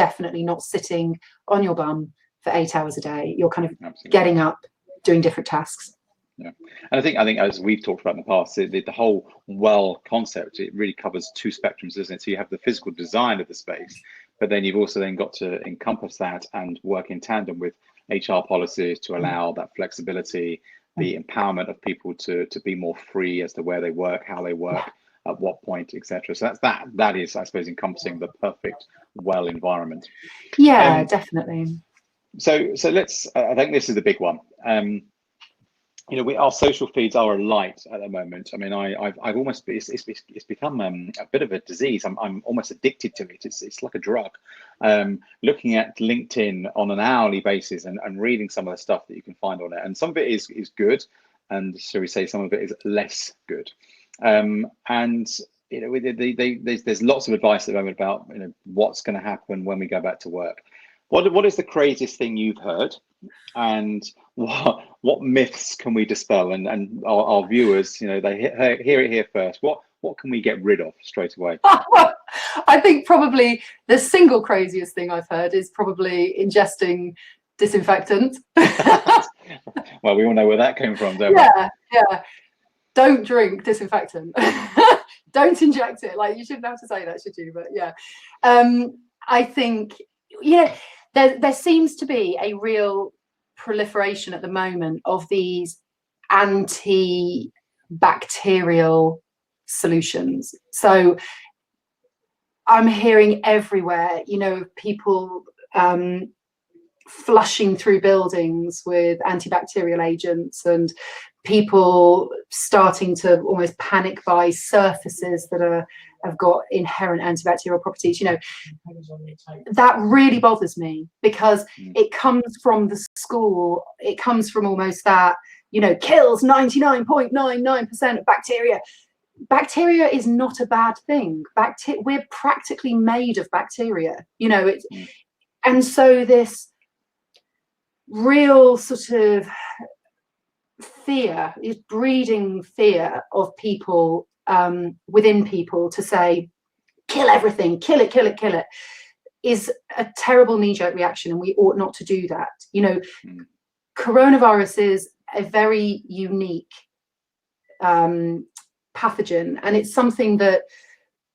not sitting on your bum for 8 hours a day. You're kind of getting up, doing different tasks. Yeah, and I think as we've talked about in the past, the whole Well concept, it really covers two spectrums, doesn't it? So you have the physical design of the space, but then you've also then got to encompass that and work in tandem with HR policies to allow that flexibility, the empowerment of people to be more free as to where they work, how they work, at what point, etc. So that is, I suppose, encompassing the perfect Well environment. Yeah, definitely. So let's. I think this is the big one. Our social feeds are alight at the moment. I mean, I've almost, it's become a bit of a disease. I'm almost addicted to it. It's like a drug. Looking at LinkedIn on an hourly basis and reading some of the stuff that you can find on it, and some of it is good, and shall we say, some of it is less good. There's lots of advice at the moment about what's going to happen when we go back to work. What is the craziest thing you've heard, and what myths can we dispel? And our viewers, they hear it here first. What can we get rid of straight away? I think probably the single craziest thing I've heard is probably ingesting disinfectant. Well, we all know where that came from, don't we? Yeah. Don't drink disinfectant. Don't inject it. Like, you shouldn't have to say that, should you? But yeah, I think there seems to be a real proliferation at the moment of these antibacterial solutions. So I'm hearing everywhere, people flushing through buildings with antibacterial agents, and people starting to almost panic buy surfaces that have got inherent antibacterial properties. You know, that really bothers me, because it comes from the school. It comes from almost that, you know, kills 99.99% of bacteria. Bacteria is not a bad thing. We're practically made of bacteria, you know. And so this real sort of fear is breeding fear of people, within people, to say, kill everything, kill it, kill it, kill it, is a terrible knee-jerk reaction, and we ought not to do that. You know, coronavirus is a very unique pathogen, and it's something that,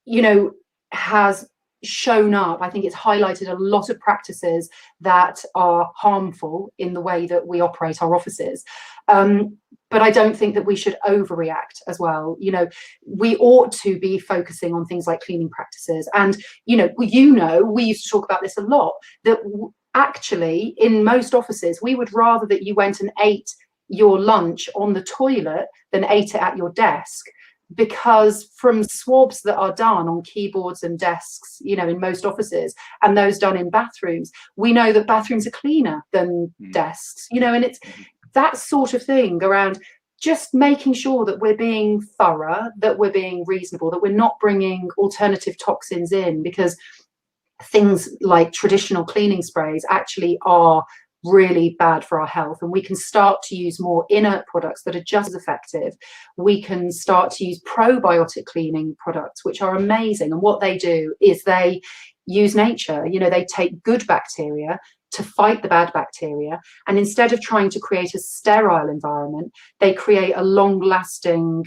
you know, has shown up. I think it's highlighted a lot of practices that are harmful in the way that we operate our offices. But I don't think that we should overreact as well. You know, we ought to be focusing on things like cleaning practices. And, you know, we used to talk about this a lot, that actually in most offices, we would rather that you went and ate your lunch on the toilet than ate it at your desk. Because from swabs that are done on keyboards and desks, you know, in most offices, and those done in bathrooms, we know that bathrooms are cleaner than desks, you know. And it's that sort of thing around just making sure that we're being thorough, that we're being reasonable, that we're not bringing alternative toxins in, because things like traditional cleaning sprays actually are really bad for our health. And we can start to use more inert products that are just as effective. We can start to use probiotic cleaning products, which are amazing. And what they do is they use nature. You know, they take good bacteria to fight the bad bacteria, and instead of trying to create a sterile environment, they create a long-lasting,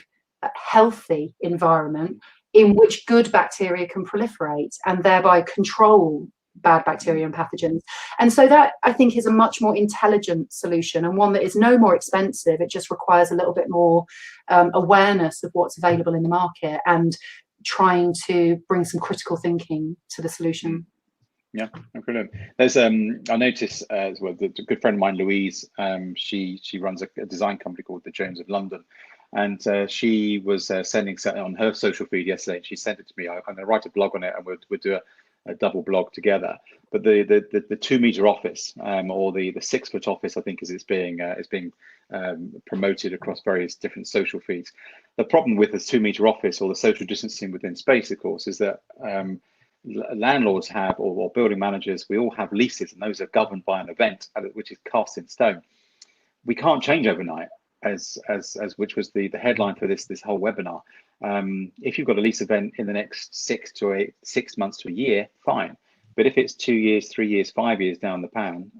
healthy environment in which good bacteria can proliferate and thereby control bad bacteria and pathogens. And so that, I think, is a much more intelligent solution, and one that is no more expensive. It just requires a little bit more awareness of what's available in the market, and trying to bring some critical thinking to the solution. Yeah, brilliant. There's I noticed as well, the good friend of mine, Louise, she runs a design company called the Jones of London, and she was sending on her social feed yesterday. She sent it to me. I'm going to write a blog on it, and we'll do a double blog together. But the 2 meter office, or the 6 foot office, I think, is being promoted across various different social feeds. The problem with the 2 meter office, or the social distancing within space, of course, is that landlords have, or building managers, we all have leases, and those are governed by an event which is cast in stone. We can't change overnight, as which was the headline for this whole webinar. If you've got a lease event in the next 6 months to a year, fine. But if it's 2 years, 3 years, 5 years down the pan,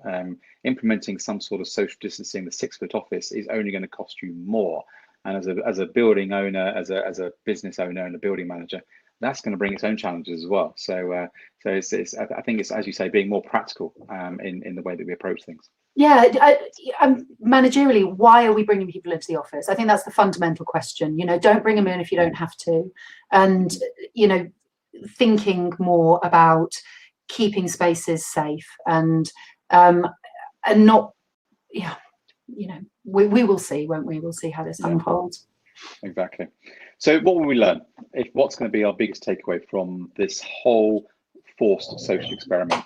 implementing some sort of social distancing, the 6 foot office is only going to cost you more. And as a building owner, as a business owner and a building manager, that's going to bring its own challenges as well. So it's I think it's, as you say, being more practical in the way that we approach things. Yeah, managerially, why are we bringing people into the office? I think that's the fundamental question. You know, don't bring them in if you don't have to. And, you know, thinking more about keeping spaces safe, and not, yeah, you know, we will see, won't we? We'll see how this unfolds. Exactly. So what will we learn? What's going to be our biggest takeaway from this whole forced social experiment?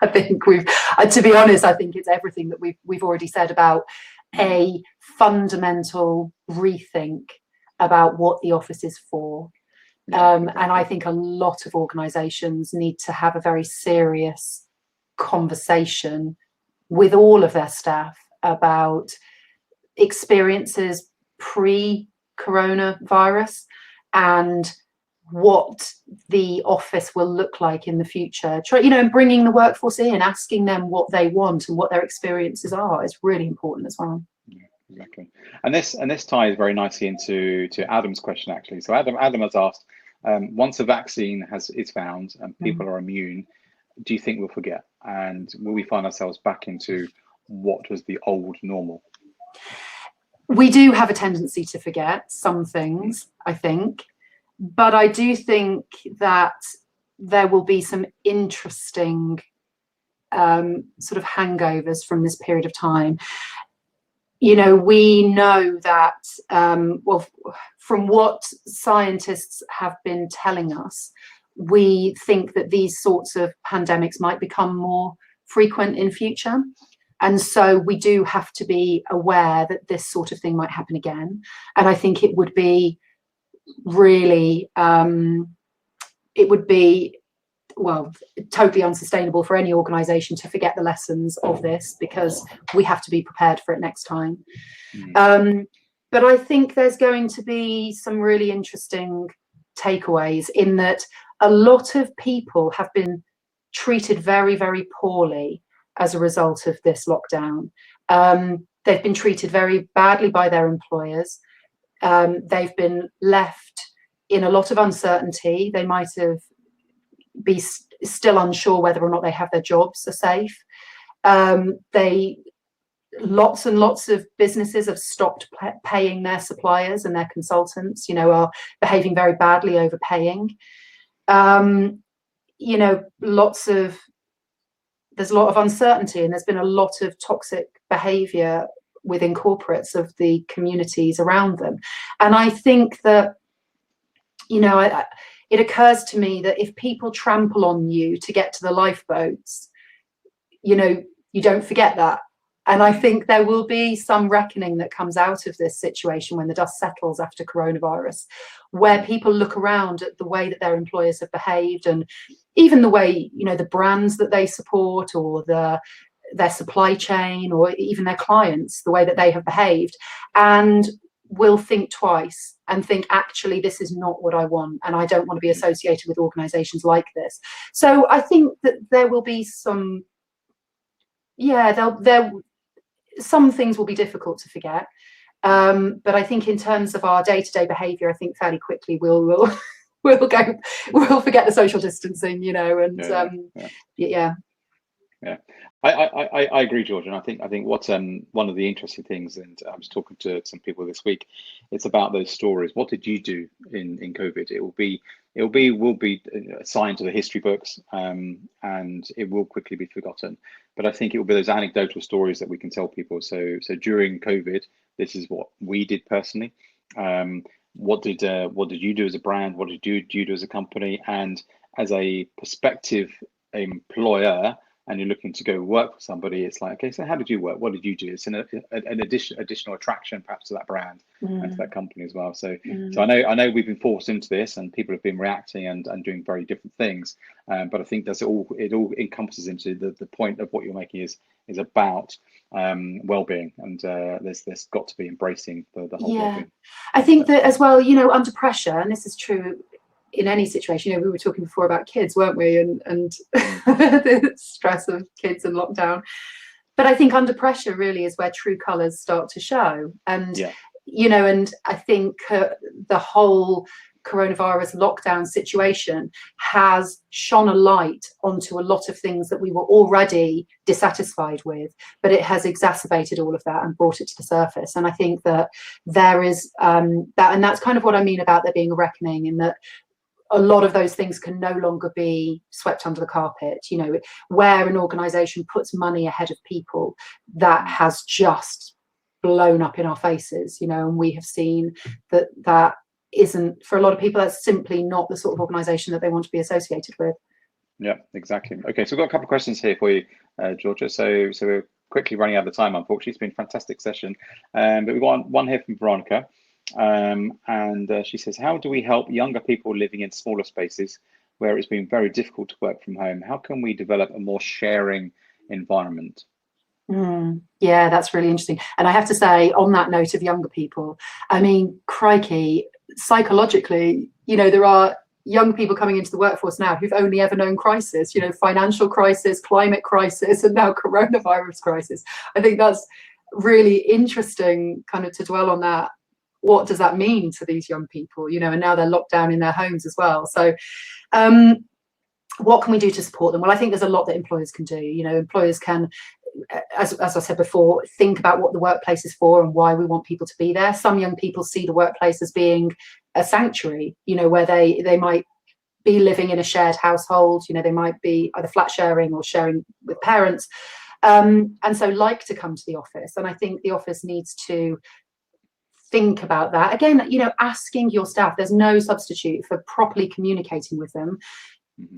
I think to be honest, I think it's everything that we've already said about a fundamental rethink about what the office is for. And I think a lot of organisations need to have a very serious conversation with all of their staff about experiences pre-coronavirus and what the office will look like in the future. You know, and bringing the workforce in, asking them what they want and what their experiences are is really important as well. Yeah, exactly. And this ties very nicely into Adam's question, actually. So Adam has asked, once a vaccine is found and people are immune, do you think we'll forget? And will we find ourselves back into what was the old normal? We do have a tendency to forget some things, I think. But I do think that there will be some interesting sort of hangovers from this period of time. You know, we know that, well, from what scientists have been telling us, we think that these sorts of pandemics might become more frequent in future. And so we do have to be aware that this sort of thing might happen again. And I think it would be really, it would be, well, totally unsustainable for any organisation to forget the lessons of this, because we have to be prepared for it next time. But I think there's going to be some really interesting takeaways in that a lot of people have been treated very, very poorly as a result of this lockdown. They've been treated very badly by their employers. They've been left in a lot of uncertainty. They might have be still unsure whether or not they have their jobs are safe. Lots and lots of businesses have stopped paying their suppliers, and their consultants, you know, are behaving very badly, overpaying. You know, there's a lot of uncertainty, and there's been a lot of toxic behavior within corporates of the communities around them. And I think that, you know, it occurs to me that if people trample on you to get to the lifeboats, you know, you don't forget that. And I think there will be some reckoning that comes out of this situation when the dust settles after coronavirus, where people look around at the way that their employers have behaved, and even the way, you know, the brands that they support, or their supply chain, or even their clients, the way that they have behaved, and will think twice and think, actually, this is not what I want, and I don't want to be associated with organizations like this. So I think that there will be some, some things will be difficult to forget, but I think in terms of our day-to-day behavior, I think fairly quickly we'll forget the social distancing, you know, and yeah. I agree, Georgia, and I think what's one of the interesting things, and I was talking to some people this week, it's about those stories. What did you do in COVID? It will be assigned to the history books, and it will quickly be forgotten. But I think it will be those anecdotal stories that we can tell people. So during COVID, this is what we did personally. What did you do as a brand? What did you do as a company? And as a prospective employer, and you're looking to go work for somebody, it's like, okay, so how did you work? What did you do? It's an additional attraction perhaps to that brand and to that company as well. So I know we've been forced into this, and people have been reacting and doing very different things. But I think it all encompasses into the point of what you're making is about well-being, and there's got to be embracing the whole well-being. I think that as well, you know, under pressure, and this is true in any situation, you know, we were talking before about kids, weren't we, and the stress of kids and lockdown, but I think under pressure really is where true colors start to show. And you know, and I think the whole coronavirus lockdown situation has shone a light onto a lot of things that we were already dissatisfied with, but it has exacerbated all of that and brought it to the surface. And I think that there is and that's kind of what I mean about there being a reckoning, in that a lot of those things can no longer be swept under the carpet. You know, where an organization puts money ahead of people, that has just blown up in our faces, you know, and we have seen that isn't, for a lot of people, that's simply not the sort of organization that they want to be associated with. Yeah, exactly. Okay, so we've got a couple of questions here for you, Georgia. So we're quickly running out of time, unfortunately. It's been a fantastic session, but we've got one here from Veronica. And she says, how do we help younger people living in smaller spaces where it's been very difficult to work from home? How can we develop a more sharing environment? Yeah, that's really interesting. And I have to say, on that note of younger people, I mean, crikey, psychologically, you know, there are young people coming into the workforce now who've only ever known crisis, you know, financial crisis, climate crisis, and now coronavirus crisis. I think that's really interesting kind of to dwell on that. What does that mean to these young people, you know, and now they're locked down in their homes as well. So what can we do to support them? Well, I think there's a lot that employers can do. You know, employers can, as I said before, think about what the workplace is for and why we want people to be there. Some young people see the workplace as being a sanctuary, you know, where they might be living in a shared household. You know, they might be either flat sharing or sharing with parents, and so like to come to the office. And I think the office needs to think about that again. You know, asking your staff. There's no substitute for properly communicating with them,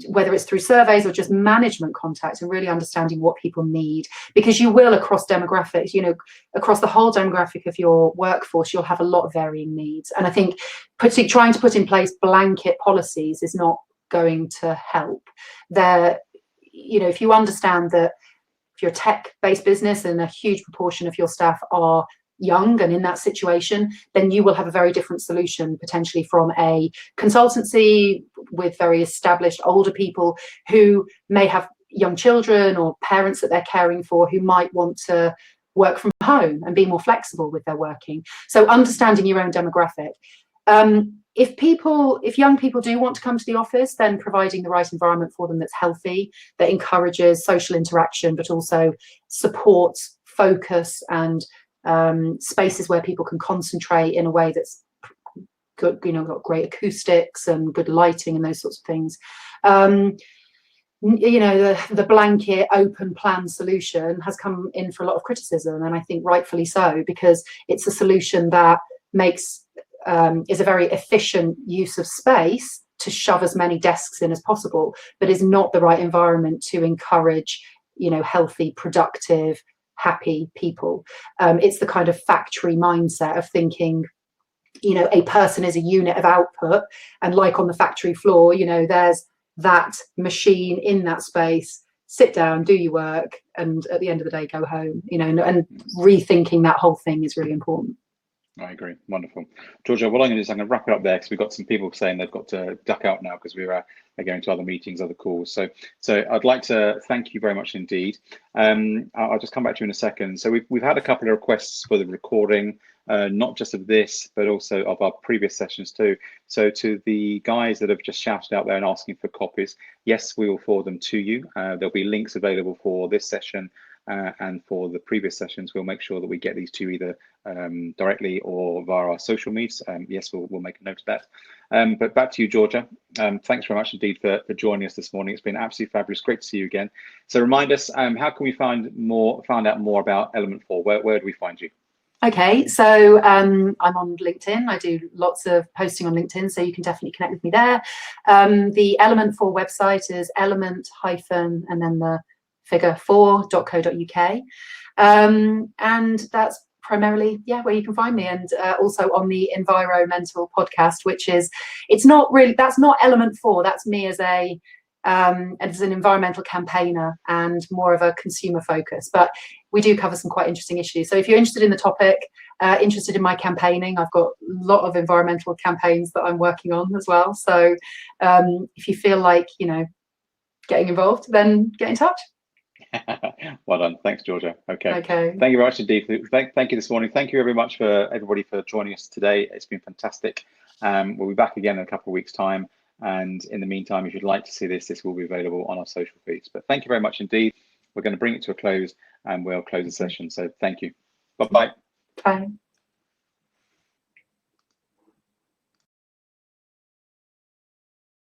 whether it's through surveys or just management contact, and really understanding what people need, because you will, across demographics, you know, across the whole demographic of your workforce, you'll have a lot of varying needs. And I think trying to put in place blanket policies is not going to help. There, you know, if you understand that if you're a tech-based business and a huge proportion of your staff are young and in that situation, then you will have a very different solution potentially from a consultancy with very established older people who may have young children or parents that they're caring for who might want to work from home and be more flexible with their working. So understanding your own demographic. If young people do want to come to the office, then providing the right environment for them that's healthy, that encourages social interaction, but also supports focus and spaces where people can concentrate in a way that's good, you know, got great acoustics and good lighting and those sorts of things. You know, the blanket open plan solution has come in for a lot of criticism, and I think rightfully so, because it's a solution that makes is a very efficient use of space to shove as many desks in as possible, but is not the right environment to encourage, you know, healthy, productive, happy people. It's the kind of factory mindset of thinking, you know, a person is a unit of output, and like on the factory floor, you know, there's that machine in that space, sit down, do your work, and at the end of the day go home, you know, and rethinking that whole thing is really important. I agree. Wonderful. Georgia, what I'm going to do is I'm going to wrap it up there, because we've got some people saying they've got to duck out now because they're going to other meetings, other calls. So I'd like to thank you very much indeed. I'll just come back to you in a second. So we've had a couple of requests for the recording, not just of this, but also of our previous sessions too. So to the guys that have just shouted out there and asking for copies, yes, we will forward them to you. There'll be links available for this session and for the previous sessions. We'll make sure that we get these to you either directly or via our social medias. Yes, we'll make a note of that. But back to you, Georgia. Thanks very much indeed for joining us this morning. It's been absolutely fabulous. Great to see you again. So remind us, how can we find out more about Element 4? Where do we find you? Okay, so I'm on LinkedIn. I do lots of posting on LinkedIn, so you can definitely connect with me there. The Element 4 website is element- and then the figure 4.co.uk, and that's primarily where you can find me. And also on the environmental podcast, which is, that's not Element 4, that's me as an environmental campaigner and more of a consumer focus, but we do cover some quite interesting issues. So if you're interested in the topic, interested in my campaigning, I've got a lot of environmental campaigns that I'm working on as well. So if you feel like, you know, getting involved, then get in touch. Well done. Thanks, Georgia. Okay. Thank you very much indeed. Thank you this morning. Thank you very much for everybody for joining us today. It's been fantastic. We'll be back again in a couple of weeks' time. And in the meantime, if you'd like to see this will be available on our social feeds. But thank you very much indeed. We're going to bring it to a close and we'll close the session. So thank you. Bye-bye. Bye.